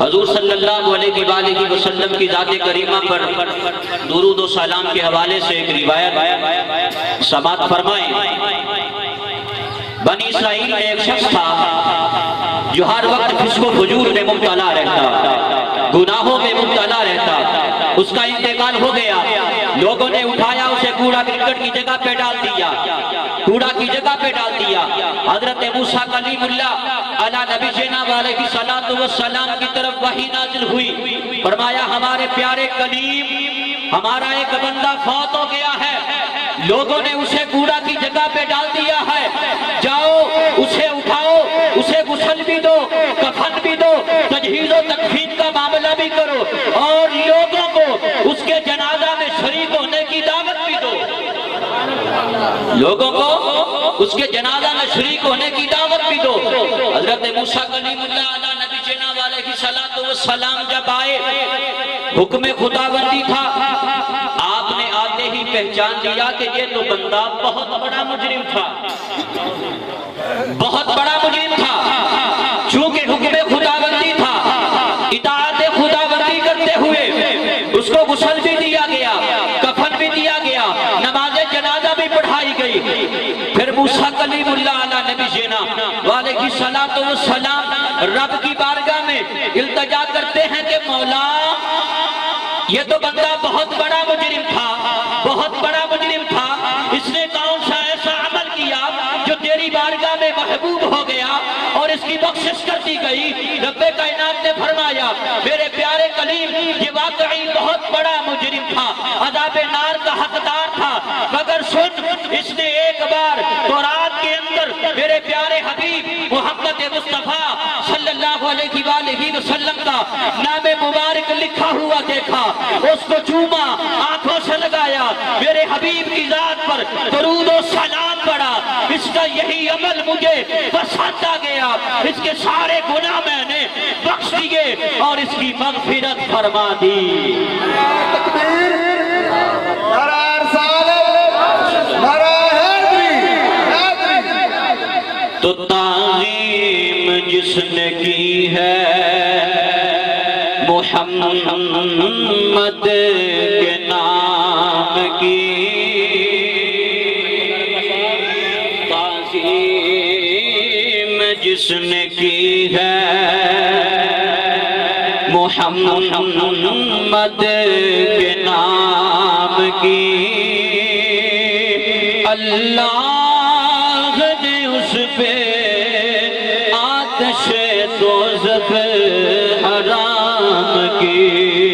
حضور صلی اللہ علیہ وآلہ وسلم کی ذات کریمہ پر درود و سلام کے حوالے سے ایک روایت سماعت فرمائیں۔ بنی اسرائیل میں ایک شخص تھا جو ہر وقت فسق و فجور میں مبتلا رہتا، گناہوں میں مبتلا رہتا۔ اس کا انتقال ہو گیا، لوگوں نے اٹھایا اسے کوڑا کرکٹ کی جگہ پہ ڈال دیا، کوڑا کی جگہ پہ ڈال دیا۔ حضرت موسیٰ کلیم اللہ علی نبی جینا علیہ الصلوۃ والسلام کی طرف وحی نازل ہوئی، فرمایا ہمارے پیارے کلیم ہمارا ایک بندہ فوت ہو گیا ہے، لوگوں نے اسے کوڑا کی جگہ پہ ڈال دیا ہے، جاؤ اسے اٹھاؤ، اسے غسل بھی دو، کفن بھی دو، تجہیز و تکفین کا معاملہ بھی کرو، اور لوگوں کو اس کے جنازہ میں شریک ہونے کی دعوت بھی دو، لوگوں کو اس کے جنازہ میں شریک ہونے کی دعوت بھی دو۔ حضرت موسیٰ کلیم اللہ علیہ نبی جناب علیہ الصلوۃ والسلام جب آئے، حکم خداوندی تھا، آپ نے آتے ہی پہچان لیا کہ یہ تو بندہ بہت بڑا مجرم تھا، بہت بڑا مجرم تھا۔ چونکہ حکم خداوندی تھا، اطاعت خداوندی کرتے ہوئے اس کو غسل بھی دیا گیا، کفن بھی دیا گیا، نماز جنازہ بھی پڑھائی گئی۔ پھر موسیٰ کلیم اللہ علیہ نبی جینا علیہ الصلوۃ والسلام رب کی بارگاہ میں التجا کرتے ہیں کہ مولا یہ تو بندہ بہت بڑا مجرم تھا، بہت بڑا مجرم تھا، اس نے کون سا ایسا عمل کیا جو تیری بارگاہ میں محبوب ہو گیا اور اس کی بخشش کر دی گئی؟ رب کائنات نے فرمایا میرے پیارے کلیم یہ واقعی بہت بڑا مجرم تھا، عذاب نار کا حقدار تھا، مگر سن اس نے ایک بار تورات کے اندر میرے پیارے حبیب محمد مصطفیٰ صلی اللہ علیہ وآلہ وسلم کا نام مبارک لکھا ہوا دیکھا، اس کو چوما، آنکھوں سے لگایا، میرے حبیب کی ذات پر درود و سلام پڑا، اس کا یہی عمل مجھے پسند آ گیا، اس کے سارے گناہ میں نے بخش دیے اور اس کی مغفرت فرما دی۔ تکبیر، نعرہ رسالت، نعرہ حیدری۔ تو تعظیم جس نے کی ہے محمد کے نام کی، تعظیم جس نے کی ہے محمد کے نام کی، اللہ نے اس پہ آتش دوزخ حرام کی۔